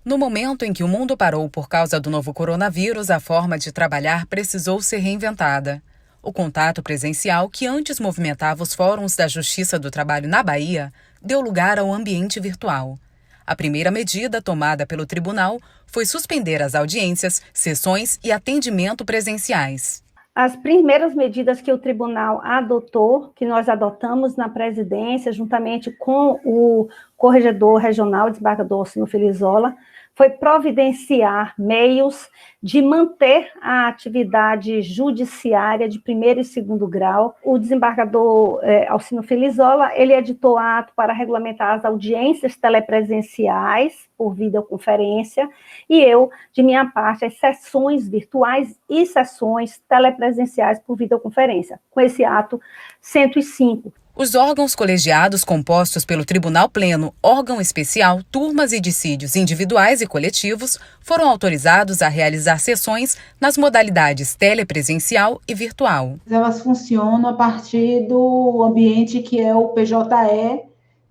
No momento em que o mundo parou por causa do novo coronavírus, a forma de trabalhar precisou ser reinventada. O contato presencial, que antes movimentava os fóruns da Justiça do Trabalho na Bahia, deu lugar ao ambiente virtual. A primeira medida tomada pelo tribunal foi suspender as audiências, sessões e atendimento presenciais. As primeiras medidas que o tribunal adotou, que nós adotamos na presidência, juntamente com o corregedor regional, desembargador Alcino Felizola, foi providenciar meios de manter a atividade judiciária de primeiro e segundo grau. O desembargador Alcino Felizola, ele editou ato para regulamentar as audiências telepresenciais por videoconferência, e eu, de minha parte, as sessões virtuais e sessões telepresenciais por videoconferência, com esse ato 105. Os órgãos colegiados compostos pelo Tribunal Pleno, órgão especial, turmas e dissídios individuais e coletivos foram autorizados a realizar sessões nas modalidades telepresencial e virtual. Elas funcionam a partir do ambiente que é o PJE,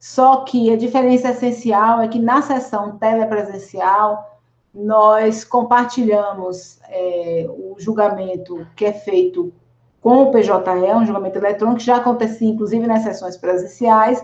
só que a diferença essencial é que na sessão telepresencial nós compartilhamos o julgamento que é feito com o PJE, um julgamento eletrônico, que já acontecia, inclusive, nas sessões presenciais,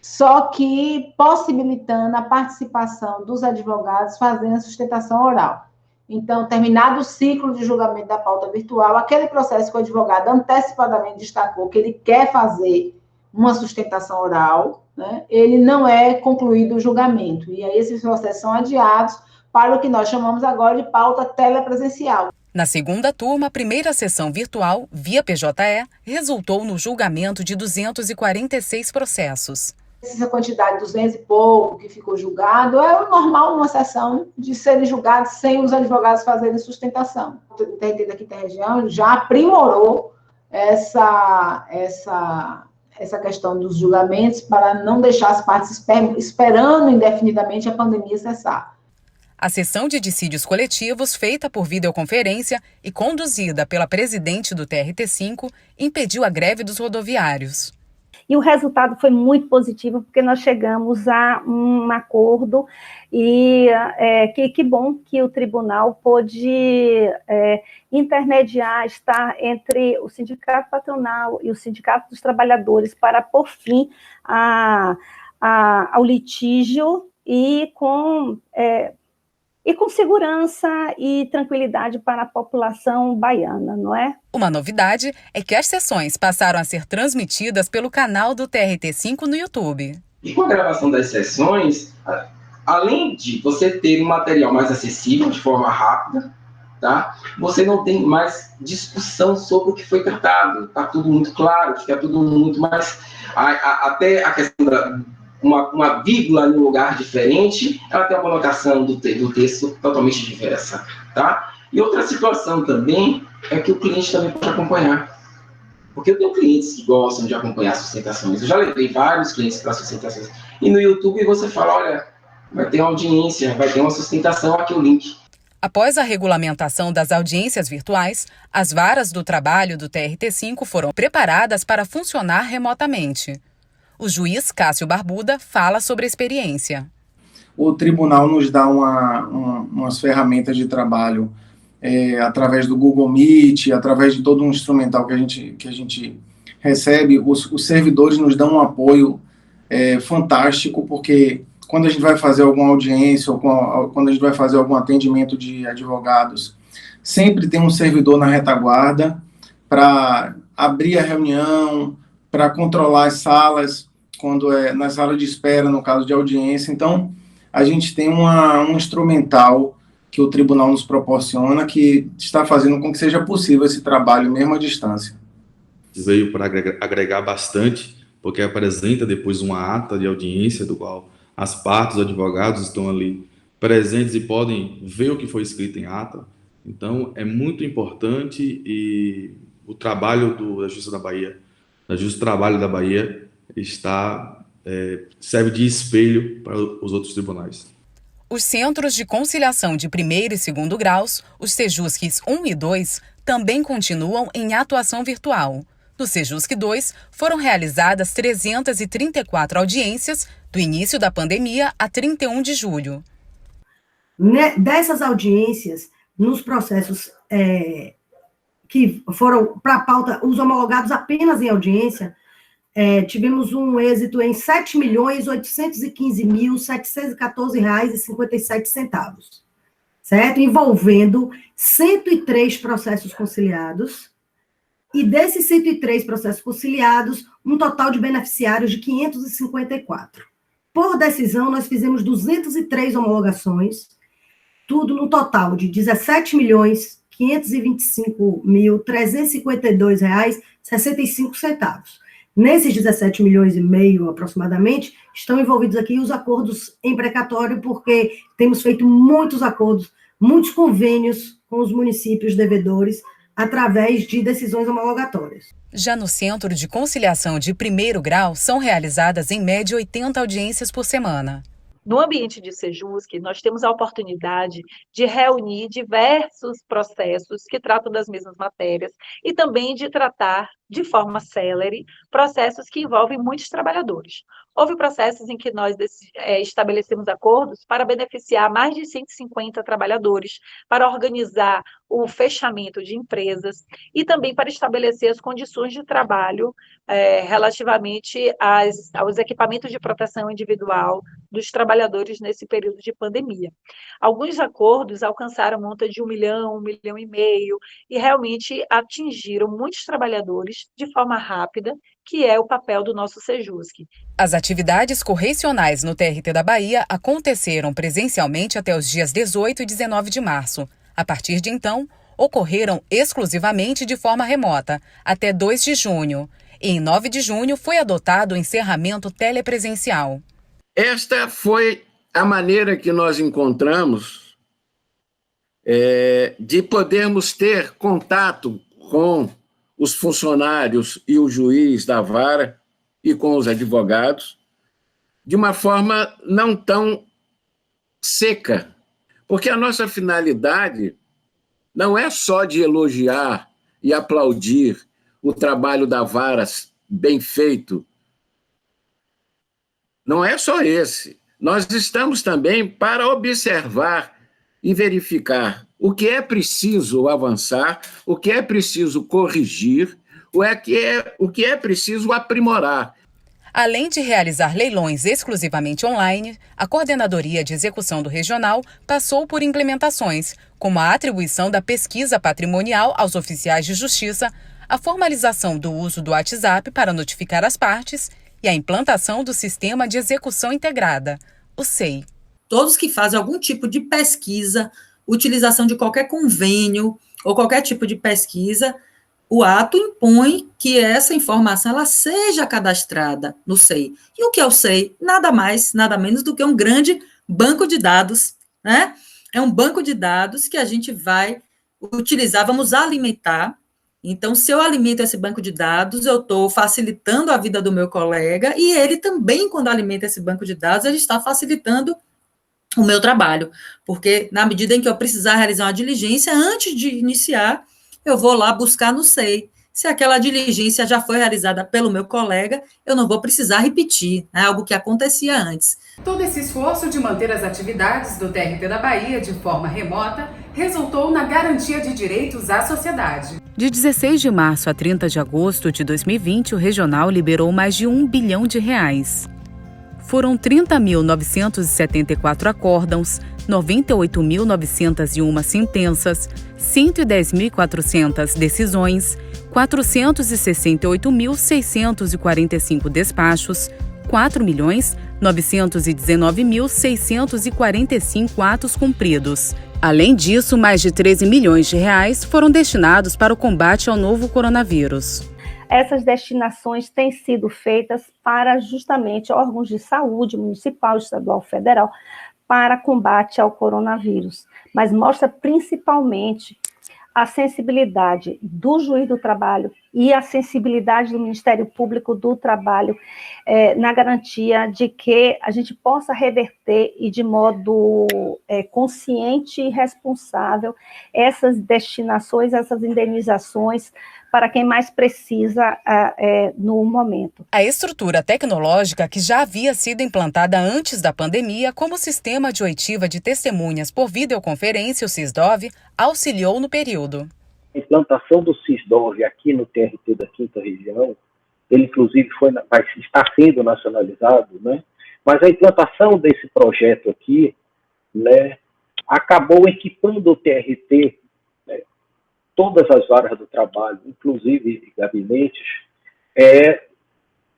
só que possibilitando a participação dos advogados fazendo a sustentação oral. Então, terminado o ciclo de julgamento da pauta virtual, aquele processo que o advogado antecipadamente destacou que ele quer fazer uma sustentação oral, né, ele não é concluído o julgamento. E aí esses processos são adiados para o que nós chamamos agora de pauta telepresencial. Na segunda turma, a primeira sessão virtual, via PJE, resultou no julgamento de 246 processos. Essa quantidade, 200 e pouco, que ficou julgado, é o normal numa sessão de serem julgados sem os advogados fazerem sustentação. O TRT da Quinta Região já aprimorou essa questão dos julgamentos para não deixar as partes esperando indefinidamente a pandemia cessar. A sessão de dissídios coletivos, feita por videoconferência e conduzida pela presidente do TRT5, impediu a greve dos rodoviários. E o resultado foi muito positivo, porque nós chegamos a um acordo, e que bom que o tribunal pôde intermediar, estar entre o sindicato patronal e o sindicato dos trabalhadores para pôr fim ao litígio e com segurança e tranquilidade para a população baiana, não é? Uma novidade é que as sessões passaram a ser transmitidas pelo canal do TRT5 no YouTube. E com a gravação das sessões, além de você ter um material mais acessível, de forma rápida, tá? Você não tem mais discussão sobre o que foi tratado. Está tudo muito claro, fica tudo muito mais... Até a questão uma vírgula em um lugar diferente, ela tem uma conotação do texto totalmente diversa, tá? E outra situação também é que o cliente também pode acompanhar. Porque eu tenho clientes que gostam de acompanhar sustentações. Eu já levei vários clientes para sustentações. E no YouTube você fala, olha, vai ter uma audiência, vai ter uma sustentação, aqui o link. Após a regulamentação das audiências virtuais, as varas do trabalho do TRT5 foram preparadas para funcionar remotamente. O juiz Cássio Barbuda fala sobre a experiência. O tribunal nos dá umas ferramentas de trabalho através do Google Meet, através de todo um instrumental que a gente recebe. Os servidores nos dão um apoio fantástico, porque quando a gente vai fazer alguma audiência ou quando a gente vai fazer algum atendimento de advogados, sempre tem um servidor na retaguarda para abrir a reunião, para controlar as salas, quando na sala de espera, no caso de audiência. Então, a gente tem um instrumental que o tribunal nos proporciona, que está fazendo com que seja possível esse trabalho, mesmo à distância. Veio para agregar bastante, porque apresenta depois uma ata de audiência, do qual as partes, os advogados estão ali presentes e podem ver o que foi escrito em ata. Então, é muito importante, e o trabalho da Justiça da Bahia, da Justiça do Trabalho da Bahia, serve de espelho para os outros tribunais. Os Centros de Conciliação de Primeiro e Segundo Graus, os Sejusques 1 e 2, também continuam em atuação virtual. No Sejusque 2, foram realizadas 334 audiências do início da pandemia a 31 de julho. Dessas audiências, nos processos que foram para a pauta, os homologados apenas em audiência, tivemos um êxito em R$ 7.815.714,57, certo? Envolvendo 103 processos conciliados, e desses 103 processos conciliados, um total de beneficiários de 554. Por decisão, nós fizemos 203 homologações, tudo no total de R$ 17.525.352,65. Nesses 17 milhões e meio, aproximadamente, estão envolvidos aqui os acordos em precatório, porque temos feito muitos acordos, muitos convênios com os municípios devedores, através de decisões homologatórias. Já no Centro de Conciliação de Primeiro Grau, são realizadas em média 80 audiências por semana. No ambiente de Sejusc, nós temos a oportunidade de reunir diversos processos que tratam das mesmas matérias e também de tratar de forma célere processos que envolvem muitos trabalhadores. Houve processos em que nós estabelecemos acordos para beneficiar mais de 150 trabalhadores, para organizar o fechamento de empresas e também para estabelecer as condições de trabalho relativamente aos equipamentos de proteção individual dos trabalhadores nesse período de pandemia. Alguns acordos alcançaram monta de 1 milhão, 1,5 milhão, e realmente atingiram muitos trabalhadores de forma rápida, que é o papel do nosso Sejusc. As atividades correcionais no TRT da Bahia aconteceram presencialmente até os dias 18 e 19 de março. A partir de então, ocorreram exclusivamente de forma remota, até 2 de junho. E em 9 de junho foi adotado o encerramento telepresencial. Esta foi a maneira que nós encontramos de podermos ter contato com os funcionários e o juiz da vara e com os advogados de uma forma não tão seca, porque a nossa finalidade não é só de elogiar e aplaudir o trabalho da vara bem feito. Não é só esse. Nós estamos também para observar e verificar o que é preciso avançar, o que é preciso corrigir, o que é preciso aprimorar. Além de realizar leilões exclusivamente online, a Coordenadoria de Execução do Regional passou por implementações, como a atribuição da pesquisa patrimonial aos oficiais de justiça, a formalização do uso do WhatsApp para notificar as partes e a implantação do Sistema de Execução Integrada, o SEI. Todos que fazem algum tipo de pesquisa, utilização de qualquer convênio ou qualquer tipo de pesquisa, o ato impõe que essa informação ela seja cadastrada no SEI. E o que é o SEI? Nada mais, nada menos do que um grande banco de dados, né? É um banco de dados que a gente vai utilizar, vamos alimentar. Então, se eu alimento esse banco de dados, eu estou facilitando a vida do meu colega e ele também, quando alimenta esse banco de dados, ele está facilitando o meu trabalho, porque na medida em que eu precisar realizar uma diligência, antes de iniciar, eu vou lá buscar no SEI. Se aquela diligência já foi realizada pelo meu colega, eu não vou precisar repetir, né, algo que acontecia antes. Todo esse esforço de manter as atividades do TRT da Bahia de forma remota resultou na garantia de direitos à sociedade. De 16 de março a 30 de agosto de 2020, o Regional liberou mais de R$1 bilhão. Foram 30.974 acórdãos, 98.901 sentenças, 110.400 decisões, 468.645 despachos, 4.919.645 atos cumpridos. Além disso, mais de R$13 milhões foram destinados para o combate ao novo coronavírus. Essas destinações têm sido feitas para justamente órgãos de saúde, municipal, estadual, federal, para combate ao coronavírus, mas mostra principalmente a sensibilidade do juiz do trabalho e a sensibilidade do Ministério Público do Trabalho na garantia de que a gente possa reverter e de modo consciente e responsável essas destinações, essas indenizações para quem mais precisa no momento. A estrutura tecnológica que já havia sido implantada antes da pandemia, como o Sistema de Oitiva de Testemunhas por Videoconferência, o SISDOV, auxiliou no período. A implantação do SISDOV aqui no TRT da 5ª Região, ele inclusive está sendo nacionalizado, né? Mas a implantação desse projeto aqui, né, acabou equipando o TRT, né, todas as áreas do trabalho, inclusive gabinetes,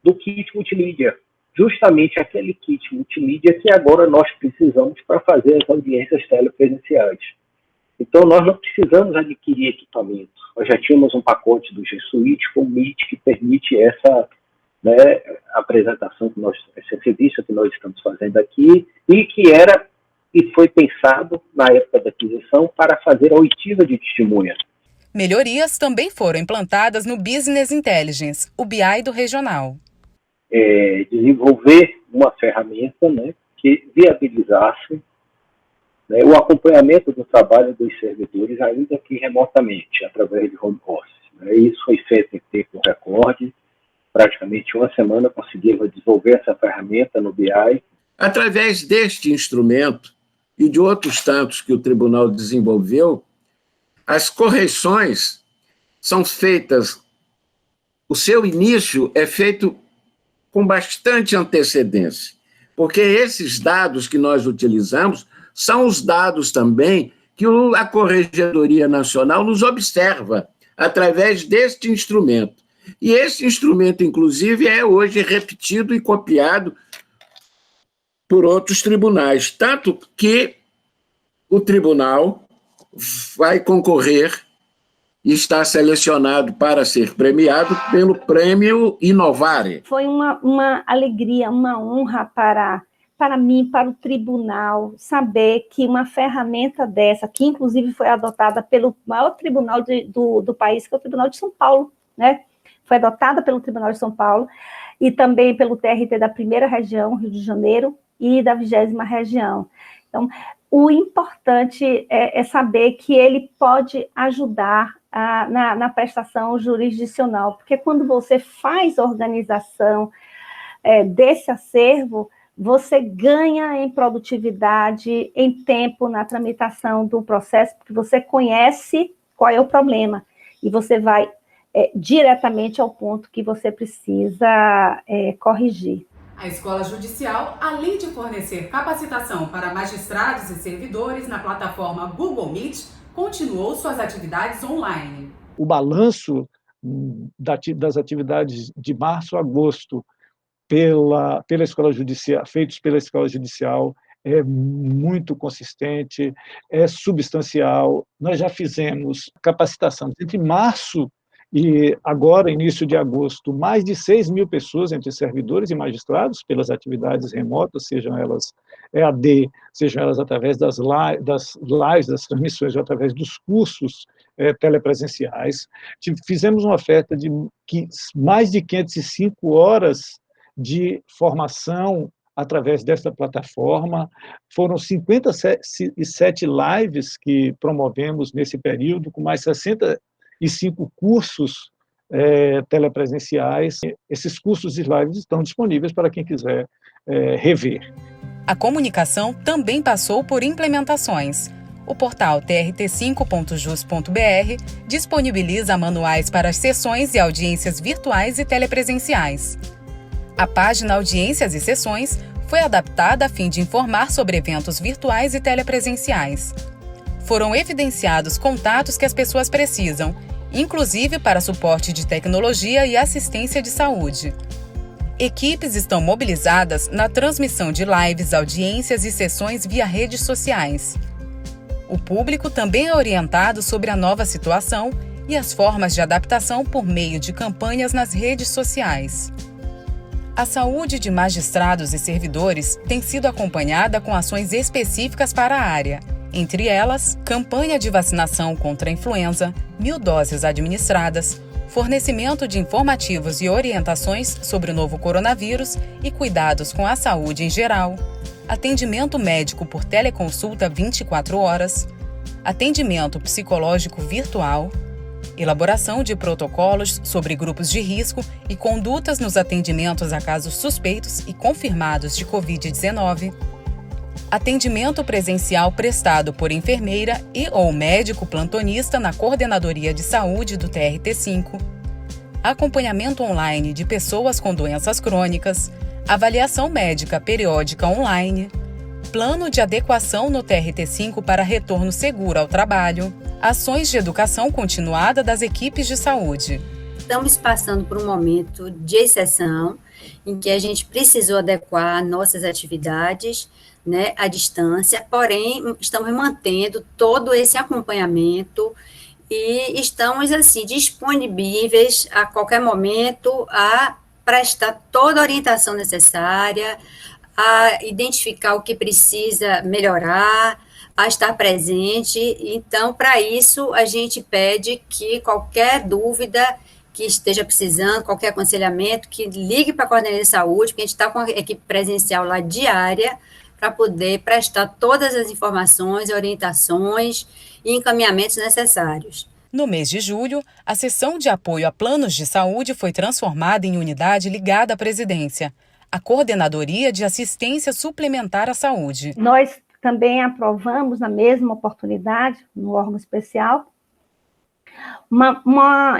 do kit multimídia, justamente aquele kit multimídia que agora nós precisamos para fazer as audiências telepresenciais. Então, nós não precisamos adquirir equipamento. Nós já tínhamos um pacote do G Suite com o Meet que permite essa, né, apresentação, esse serviço que nós estamos fazendo aqui, e foi pensado, na época da aquisição, para fazer a oitiva de testemunha. Melhorias também foram implantadas no Business Intelligence, o BI do regional. Desenvolver uma ferramenta, né, que viabilizasse, né, o acompanhamento do trabalho dos servidores, ainda que remotamente, através de home office. Né. Isso foi feito em tempo recorde, praticamente uma semana conseguimos desenvolver essa ferramenta no BI. Através deste instrumento e de outros tantos que o tribunal desenvolveu, as correções são feitas, o seu início é feito com bastante antecedência, porque esses dados que nós utilizamos são os dados também que a Corregedoria Nacional nos observa através deste instrumento. E esse instrumento, inclusive, é hoje repetido e copiado por outros tribunais, tanto que o tribunal vai concorrer e está selecionado para ser premiado pelo Prêmio Inovare. Foi uma alegria, uma honra para mim, para o tribunal, saber que uma ferramenta dessa, que inclusive foi adotada pelo maior tribunal do país, que é o Tribunal de São Paulo, né? Foi adotada pelo Tribunal de São Paulo e também pelo TRT da 1ª Região, Rio de Janeiro, e da 20ª Região. Então, o importante é saber que ele pode ajudar na prestação jurisdicional, porque quando você faz organização desse acervo, você ganha em produtividade, em tempo na tramitação do processo, porque você conhece qual é o problema, e você vai diretamente ao ponto que você precisa corrigir. A Escola Judicial, além de fornecer capacitação para magistrados e servidores na plataforma Google Meet, continuou suas atividades online. O balanço das atividades de março a agosto pela Escola Judicial, feitos pela Escola Judicial, é muito consistente, é substancial. Nós já fizemos capacitação entre março e agora, início de agosto, mais de 6 mil pessoas entre servidores e magistrados pelas atividades remotas, sejam elas EAD, sejam elas através das lives, das transmissões, ou através dos cursos telepresenciais. Fizemos uma oferta de mais de 505 horas de formação através desta plataforma. Foram 57 lives que promovemos nesse período, com mais 65 cursos telepresenciais. Esses cursos e lives estão disponíveis para quem quiser rever. A comunicação também passou por implementações. O portal trt5.jus.br disponibiliza manuais para as sessões e audiências virtuais e telepresenciais. A página Audiências e Sessões foi adaptada a fim de informar sobre eventos virtuais e telepresenciais. Foram evidenciados contatos que as pessoas precisam, inclusive para suporte de tecnologia e assistência de saúde. Equipes estão mobilizadas na transmissão de lives, audiências e sessões via redes sociais. O público também é orientado sobre a nova situação e as formas de adaptação por meio de campanhas nas redes sociais. A saúde de magistrados e servidores tem sido acompanhada com ações específicas para a área. Entre elas, campanha de vacinação contra a influenza, 1.000 doses administradas, fornecimento de informativos e orientações sobre o novo coronavírus e cuidados com a saúde em geral, atendimento médico por teleconsulta 24 horas, atendimento psicológico virtual, elaboração de protocolos sobre grupos de risco e condutas nos atendimentos a casos suspeitos e confirmados de Covid-19, atendimento presencial prestado por enfermeira e ou médico plantonista na Coordenadoria de Saúde do TRT5, acompanhamento online de pessoas com doenças crônicas, avaliação médica periódica online, plano de adequação no TRT5 para retorno seguro ao trabalho, ações de educação continuada das equipes de saúde. Estamos passando por um momento de exceção, em que a gente precisou adequar nossas atividades, né, à distância, porém, estamos mantendo todo esse acompanhamento e estamos, assim, disponíveis a qualquer momento a prestar toda a orientação necessária, a identificar o que precisa melhorar, a estar presente. Então, para isso, a gente pede que qualquer dúvida que esteja precisando, qualquer aconselhamento, que ligue para a Coordenadoria de Saúde, porque a gente está com a equipe presencial lá diária, para poder prestar todas as informações, orientações e encaminhamentos necessários. No mês de julho, a seção de apoio a planos de saúde foi transformada em unidade ligada à presidência, a Coordenadoria de Assistência Suplementar à Saúde. Nós também aprovamos, na mesma oportunidade, no órgão especial,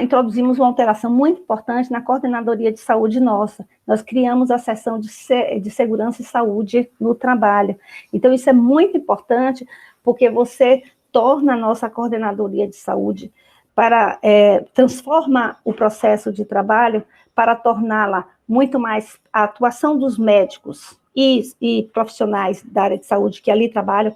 introduzimos uma alteração muito importante na Coordenadoria de Saúde nossa. Nós criamos a seção de Segurança e Saúde no trabalho. Então, isso é muito importante, porque você torna a nossa Coordenadoria de Saúde transforma o processo de trabalho para torná-la muito mais a atuação dos médicos e profissionais da área de saúde que ali trabalham,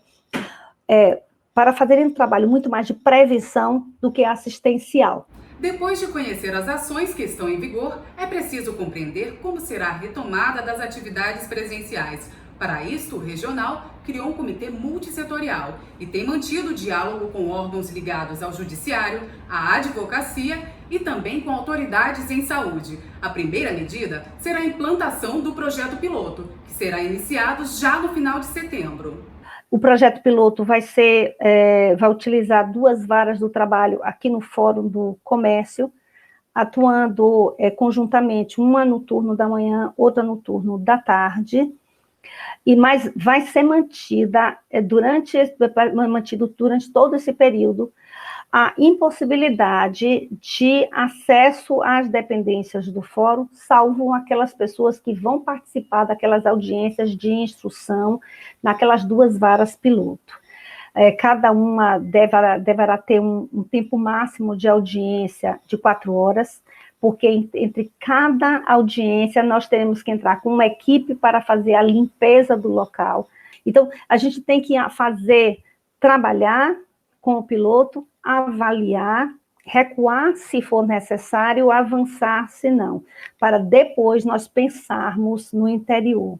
para fazerem um trabalho muito mais de prevenção do que assistencial. Depois de conhecer as ações que estão em vigor, é preciso compreender como será a retomada das atividades presenciais. Para isto, o regional criou um comitê multissetorial e tem mantido diálogo com órgãos ligados ao judiciário, à advocacia e também com autoridades em saúde. A primeira medida será a implantação do projeto piloto, que será iniciado já no final de setembro. O projeto piloto vai utilizar 2 varas do trabalho aqui no Fórum do Comércio, atuando conjuntamente, uma no turno da manhã, outra no turno da tarde, mas vai ser mantido durante todo esse período a impossibilidade de acesso às dependências do fórum, salvo aquelas pessoas que vão participar daquelas audiências de instrução naquelas 2 varas piloto. Cada uma deverá ter um tempo máximo de audiência de 4 horas, porque entre cada audiência nós teremos que entrar com uma equipe para fazer a limpeza do local. Então, a gente tem que trabalhar com o piloto, avaliar, recuar se for necessário, avançar se não, para depois nós pensarmos no interior.